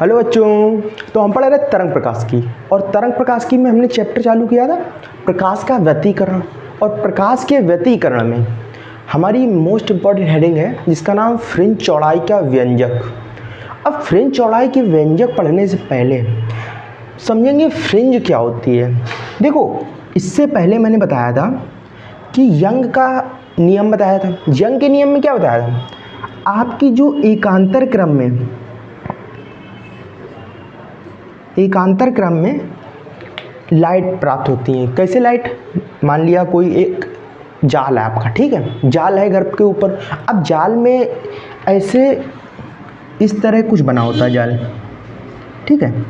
Hello बच्चों, तो हम पढ़ रहे तरंग प्रकाश की। और तरंग प्रकाश की में हमने चैप्टर चालू किया था प्रकाश का व्यतिकरण। और प्रकाश के व्यतिकरण में हमारी मोस्ट इम्पॉर्टेंट हेडिंग है जिसका नाम फ्रिंज चौड़ाई का व्यंजक। अब फ्रिंज चौड़ाई के व्यंजक पढ़ने से पहले समझेंगे फ्रिंज क्या होती है। देखो, इससे पहले मैंने बताया था कि यंग का नियम बताया था। यंग के नियम में क्या बताया था, आपकी जो एकांतर क्रम में लाइट प्राप्त होती है। कैसे लाइट, मान लिया कोई एक जाल है आपका, ठीक है, जाल है घर के ऊपर। अब जाल में ऐसे इस तरह कुछ बना होता है जाल, ठीक है,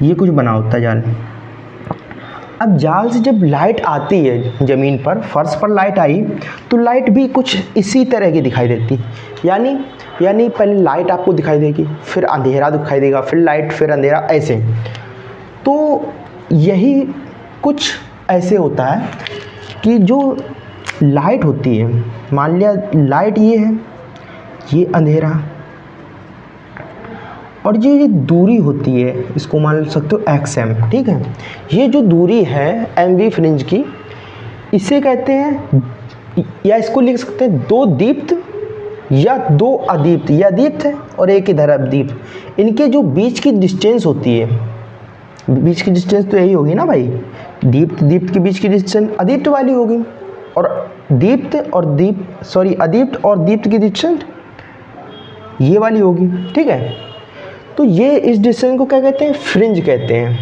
ये कुछ बना होता है जाल। अब जाल से जब लाइट आती है ज़मीन पर, फर्श पर लाइट आई तो लाइट भी कुछ इसी तरह की दिखाई देती। यानी पहले लाइट आपको दिखाई देगी, फिर अंधेरा दिखाई देगा, फिर लाइट, फिर अंधेरा, ऐसे। तो यही कुछ ऐसे होता है कि जो लाइट होती है, मान लिया लाइट ये है, ये अंधेरा, और ये दूरी होती है, इसको मान सकते हो XM, ठीक है। ये जो दूरी है MV फ्रिंज की, इसे कहते हैं, या इसको लिख सकते हैं दो दीप्त या दो अदीप्त। यह अदीप्त है और एक इधर अदीप्त। इनके जो बीच की डिस्टेंस होती है, बीच की डिस्टेंस तो यही होगी ना भाई, दीप्त के बीच की डिस्टेंस अदीप्त वाली होगी, और अदीप्त और दीप्त की डिस्टेंस ये वाली होगी, ठीक है। तो ये इस डिस्टेंस को क्या कहते हैं, फ्रिंज कहते हैं,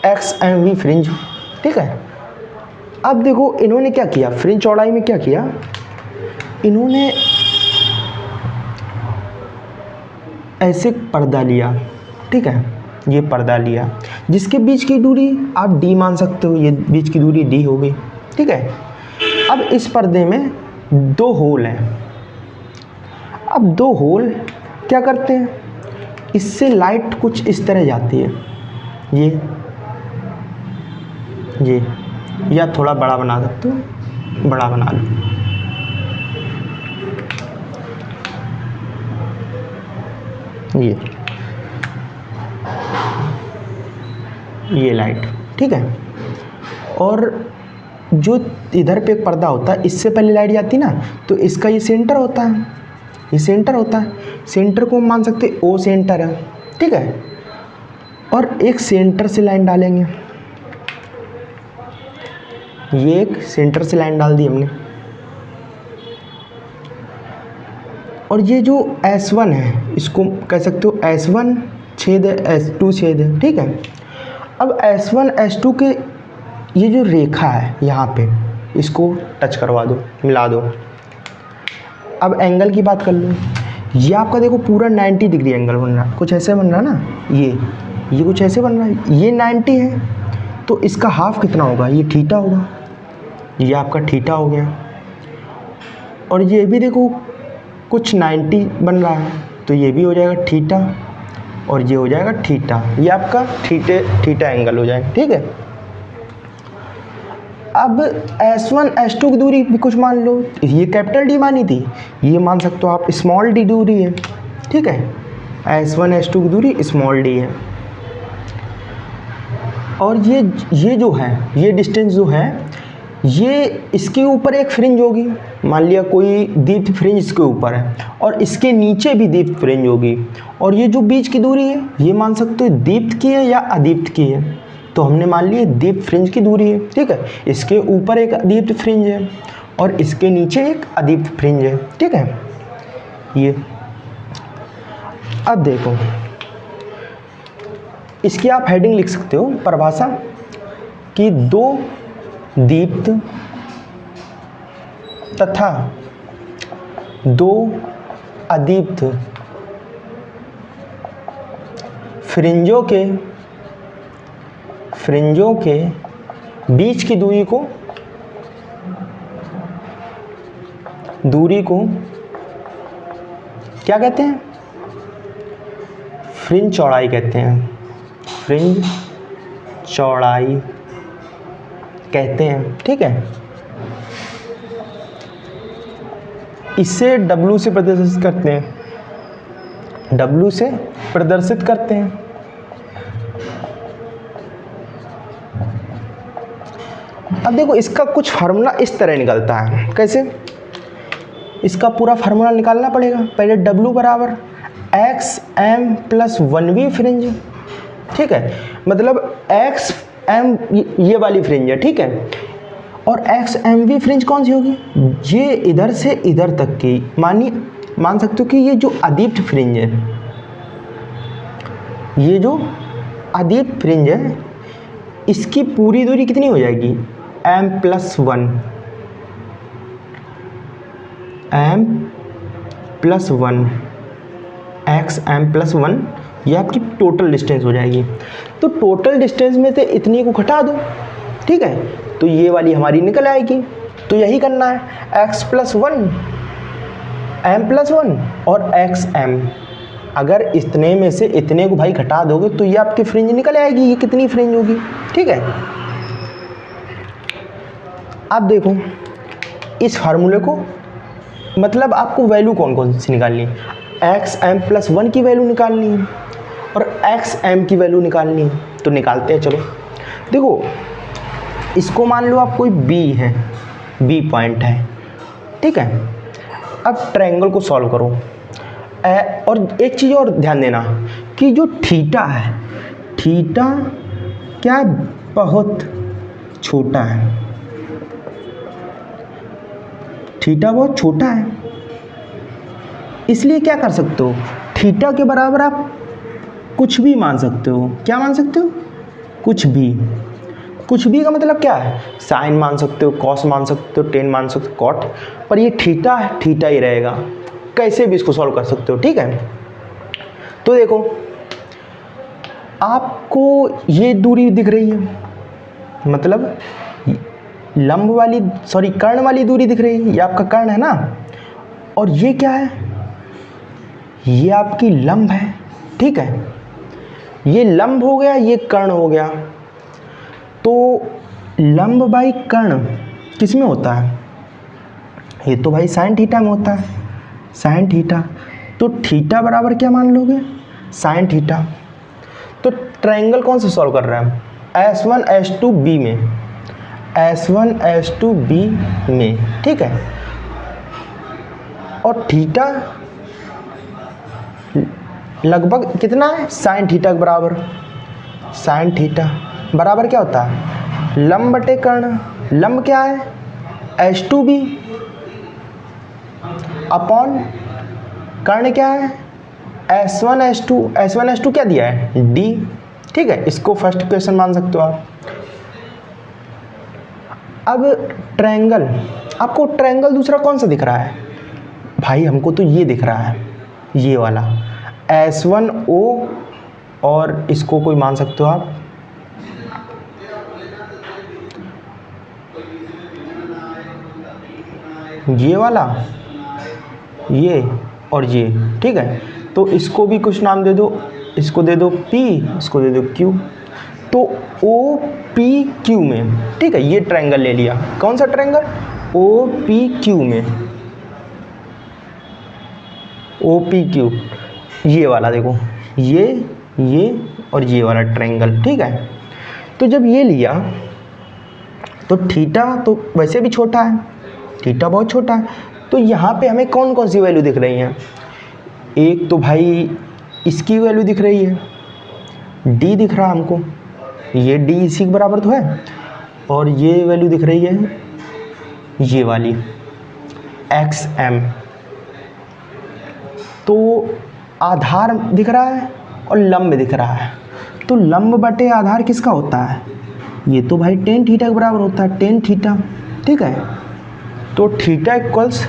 XMV फ्रिंज, ठीक है। अब देखो इन्होंने क्या किया, फ्रिंज चौड़ाई में क्या किया, इन्होंने ऐसे पर्दा लिया, ठीक है, ये पर्दा लिया जिसके बीच की दूरी आप D मान सकते हो, ये बीच की दूरी D होगी, ठीक है। अब इस पर्दे में दो होल हैं। अब दो होल क्या करते हैं, इससे लाइट कुछ इस तरह जाती है, ये या थोड़ा बड़ा बना सकते हो, बड़ा बना लो, ये लाइट, ठीक है। और जो इधर पे एक पर्दा होता है, इससे पहले लाइट जाती ना, तो इसका ये सेंटर होता है, ये सेंटर होता है। सेंटर को मान सकते O सेंटर है, ठीक है। और एक सेंटर से लाइन डालेंगे, ये एक सेंटर से लाइन डाल दी हमने। और ये जो S1 है, इसको कह सकते हो S1 छेद है, S2 छेद है, ठीक है। अब S1 S2 के ये जो रेखा है यहाँ पे, इसको टच करवा दो, मिला दो। अब एंगल की बात कर लो, ये आपका देखो पूरा 90 डिग्री एंगल बन रहा है, कुछ ऐसे बन रहा है ना, ये कुछ ऐसे बन रहा है, ये 90 है, तो इसका हाफ कितना होगा, ये थीटा होगा, ये आपका थीटा हो गया। और ये भी देखो कुछ 90 बन रहा है, तो ये भी हो जाएगा थीटा, और ये हो जाएगा थीटा, ये आपका थीटा एंगल हो जाएगा, ठीक है। अब S1 S2 की दूरी भी कुछ मान लो, ये कैपिटल D मानी थी, ये मान सकते हो आप स्मॉल d दूरी है, ठीक है। S1 S2 की दूरी स्मॉल d है। और ये जो है, ये डिस्टेंस जो है, ये इसके ऊपर एक फ्रिंज होगी, मान लिया कोई दीप्त फ्रिंज इसके ऊपर है, और इसके नीचे भी दीप्त फ्रिंज होगी। और ये जो बीच की दूरी है, ये मान सकते हो दीप्त की है या अदीप्त की है, तो हमने मान लिया दीप्त फ्रिंज की दूरी है, ठीक है। इसके ऊपर एक अदीप्त फ्रिंज है और इसके नीचे एक अदीप्त फ्रिंज है, ठीक है, ये। अब देखो, इसकी आप हेडिंग लिख सकते हो, परिभाषा, कि दो दीप्त तथा दो अदीप्त फ्रिंजों के बीच की दूरी को क्या कहते हैं, फ्रिंज चौड़ाई कहते हैं, फ्रिंज चौड़ाई कहते हैं, ठीक है। इसे W से प्रदर्शित करते हैं, W से प्रदर्शित करते हैं, अब देखो इसका कुछ फार्मूला इस तरह निकलता है, कैसे, इसका पूरा फार्मूला निकालना पड़ेगा। पहले W बराबर x m plus 1v fringe, ठीक है, मतलब एक्स एम ये वाली फ्रिंज है, ठीक है, और एक्स एम वी फ्रिंज कौन सी होगी, ये इधर से इधर तक की, मान सकते हो कि ये जो अदीप्त फ्रिंज है, ये जो अदीप्त फ्रिंज है, इसकी पूरी दूरी कितनी हो जाएगी, m plus 1, m plus 1 x m plus 1, ये आपकी टोटल डिस्टेंस हो जाएगी। तो टोटल डिस्टेंस में से इतनी को घटा दो, ठीक है, तो ये वाली हमारी निकल आएगी। तो यही करना है, x प्लस 1 m प्लस 1 और एक्स एम, अगर इतने में से इतने को भाई घटा दोगे तो ये आपकी फ्रिंज निकल आएगी, ये कितनी फ्रिंज होगी, ठीक है। अब देखो इस फार्मूले को, मतलब आपको वैल्यू कौन कौन सी निकालनी है, एक्स एम प्लस 1 की वैल्यू निकालनी है और एक्स एम की वैल्यू निकालनी है। तो निकालते हैं, चलो देखो, इसको मान लो आप कोई बी है, बी पॉइंट है, ठीक है। अब ट्रायंगल को सॉल्व करो। और एक चीज़ और ध्यान देना कि जो थीटा है, थीटा क्या बहुत छोटा है, थीटा बहुत छोटा है, इसलिए क्या कर सकते हो, थीटा के बराबर आप कुछ भी मान सकते हो। क्या मान सकते हो, कुछ भी। कुछ भी का मतलब क्या है, साइन मान सकते हो, कॉस मान सकते हो, टेन मान सकते हो, कॉट, पर ये थीटा है, थीटा ही रहेगा, कैसे भी इसको सॉल्व कर सकते हो, ठीक है। तो देखो आपको ये दूरी दिख रही है, मतलब लंब वाली, सॉरी कर्ण वाली दूरी दिख रही है, ये आपका कर्ण है ना, और ये क्या है, ये आपकी लंब है, ठीक है, ये लंब हो गया, ये कर्ण हो गया। तो लंब बाई कर्ण किस में होता है, ये तो भाई साइन थीटा में होता है, साइन थीटा। तो थीटा बराबर क्या मान लोगे, साइन थीटा। तो ट्रायंगल कौन सा सॉल्व कर रहे हैं, S1 S2 B में, S1 S2 B में, ठीक है। और थीटा लगभग कितना है, साइन थीटा के बराबर, साइन थीटा बराबर क्या होता है, लंब बटे कर्ण। लंब क्या है, S2B अपॉन कर्ण क्या है, S1 S2। S1 S2 क्या दिया है, D, ठीक है, इसको फर्स्ट क्वेश्चन मान सकते हो आप। अब ट्रायंगल, आपको ट्रायंगल दूसरा कौन सा दिख रहा है, भाई हमको तो ये दिख रहा है, ये वाला S1O, और इसको कोई मान सकते हो आप, ये वाला, ये और ये, ठीक है। तो इसको भी कुछ नाम दे दो, इसको दे दो P, इसको दे दो Q। तो OPQ में, ठीक है, ये ट्रायंगल ले लिया, कौन सा ट्रायंगल, OPQ में, OPQ, ये वाला देखो, ये और ये वाला ट्रायंगल, ठीक है। तो जब ये लिया तो थीटा तो वैसे भी छोटा है, थीटा बहुत छोटा है, तो यहाँ पे हमें कौन कौन सी वैल्यू दिख रही हैं, एक तो भाई इसकी वैल्यू दिख रही है, D दिख रहा है हमको, ये D इसी के बराबर तो है, और ये वैल्यू दिख रही है ये वाली XM। तो आधार दिख रहा है और लंब दिख रहा है, तो लंब बटे आधार किसका होता है, ये तो भाई टेन थीटा के बराबर होता है, टेन थीटा, ठीक है। तो थीटा इक्वल्स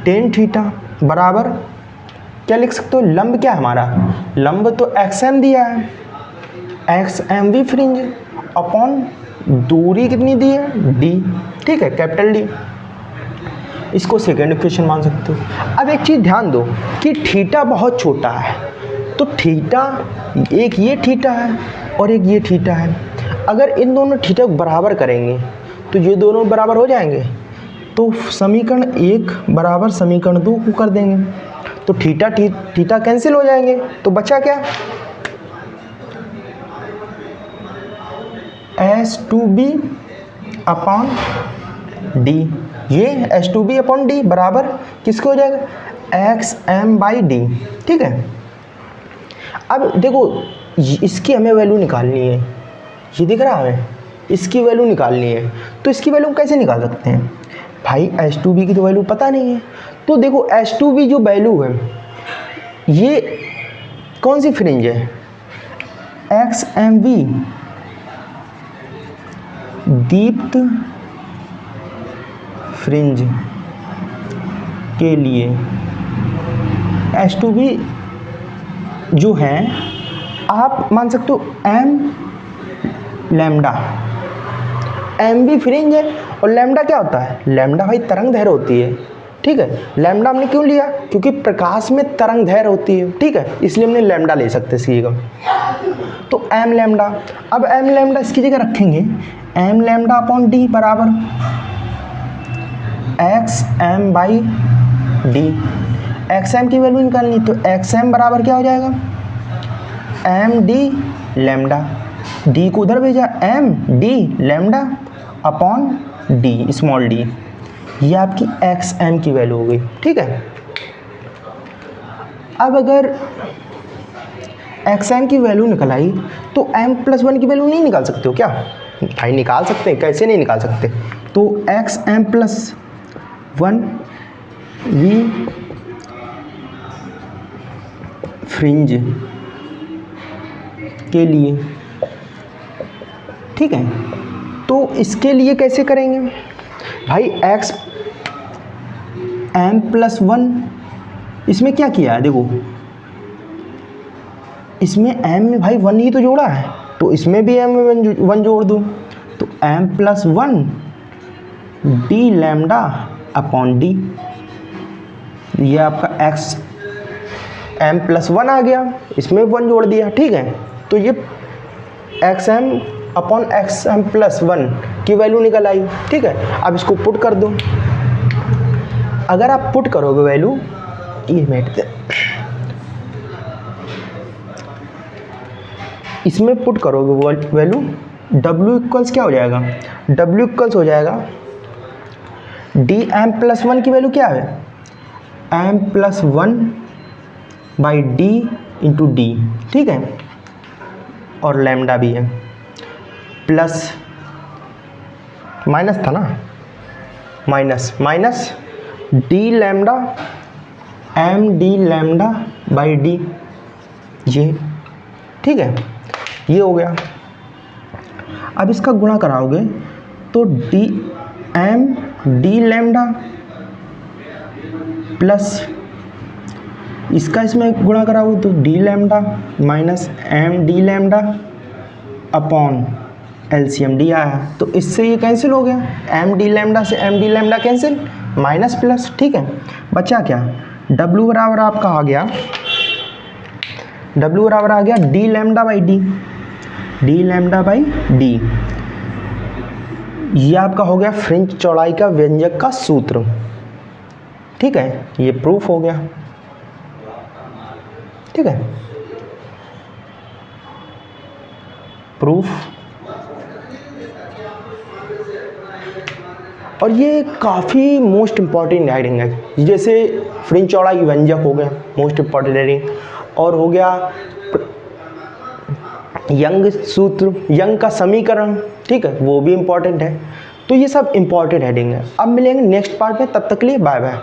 टेन थीटा बराबर क्या लिख सकते हो, लंब क्या है हमारा, लंब तो XM दिया है, XM भी फ्रिंज अपॉन दूरी कितनी दी है, D, ठीक है, कैपिटल D। इसको सेकेंड इक्वेशन मान सकते हो। अब एक चीज़ ध्यान दो कि थीटा बहुत छोटा है, तो थीटा, एक ये थीटा है और एक ये थीटा है, अगर इन दोनों थीटा को बराबर करेंगे तो ये दोनों बराबर हो जाएंगे, तो समीकरण 1 बराबर समीकरण 2 को कर देंगे, तो थीटा थीटा कैंसिल हो जाएंगे, तो बचा क्या, H2B अपॉन डी, ये H2B अपॉन डी बराबर किसको हो जाएगा, XM/D। ठीक है, अब देखो इसकी हमें वैल्यू निकालनी है, ये दिख रहा है, इसकी वैल्यू निकालनी है। तो इसकी वैल्यू कैसे निकाल सकते हैं भाई, H2B की तो वैल्यू पता नहीं है। तो देखो H2B जो वैल्यू है, ये कौन सी फ्रिंज है, XMV दीप्त फ्रिंज के लिए H2B जो है आप मान सकते हो M लैम्डा, MV फ्रिंज है। और लैम्डा क्या होता है, लैम्डा भाई तरंग दैर्घ्य होती है। ठीक है, लैम्डा हमने क्यों लिया, क्योंकि प्रकाश में तरंग दैर्घ्य होती है। ठीक है, इसलिए हमने लैम्डा ले सकते सीएगा। तो M लैम्डा, अब M लैम्डा इसकी जगह रखेंगे M लैम्डा अपॉन डी बराबर XM/D। XM की वैल्यू निकालनी, तो XM बराबर क्या हो जाएगा, MD लैम्डा, D को उधर भेजा, MD lambda upon D small d, ये आपकी XM की वैल्यू हो गई। ठीक है, अब अगर XM की वैल्यू निकल आई तो M+1 की वैल्यू नहीं निकाल सकते हो क्या, भाई निकाल सकते हैं, कैसे नहीं निकाल सकते। तो XM+1 V फ्रिंज के लिए। ठीक है, तो इसके लिए कैसे करेंगे भाई, XM+1 इसमें क्या किया है, देखो इसमें M में भाई 1 ही तो जोड़ा है, तो इसमें भी M1 जोड़ दूँ, तो M+1 D lambda upon D, ये आपका XM+1 आ गया, इसमें 1 जोड़ दिया। ठीक है, तो ये XM अपॉन XM+1 की वैल्यू निकल आई। ठीक है, अब इसको पुट कर दो, अगर आप पुट करोगे वैल्यू, ये मेट दे, इसमें पुट करोगे वैल्यू, W इक्वल्स क्या हो जाएगा, W इक्वल्स हो जाएगा DM+1 की वैल्यू क्या है, M+1/D इंटू D। ठीक है, और लैम्डा भी है, प्लस माइनस था ना, माइनस D लैम्डा MD लैम्डा/D, ये। ठीक है, ये हो गया। अब इसका गुणा कराओगे तो MD लैम्डा प्लस इसका इसमें गुणा कराओगे तो D lambda minus MD lambda upon LCM D आया, तो इससे ये कैंसिल हो गया, MD लैम्डा से MD lambda cancel, minus plus. ठीक है, बचा क्या, W बराबर आपका आ गया, W बराबर आ गया D लैम्डा/D, D लैम्डा/D। ये आपका हो गया फ्रिंज चौड़ाई का व्यंजक का सूत्र। ठीक है, ये प्रूफ हो गया। ठीक है, प्रूफ। और ये काफ़ी मोस्ट इम्पॉर्टेंट हेडिंग है, जैसे फ्रिंज चौड़ाई व्यंजक हो गया मोस्ट इम्पॉर्टेंट हेडिंग, और हो गया यंग सूत्र, यंग का समीकरण। ठीक है, वो भी इम्पॉर्टेंट है। तो ये सब इम्पॉर्टेंट हेडिंग है। अब मिलेंगे नेक्स्ट पार्ट में, तब तक के लिए बाय बाय।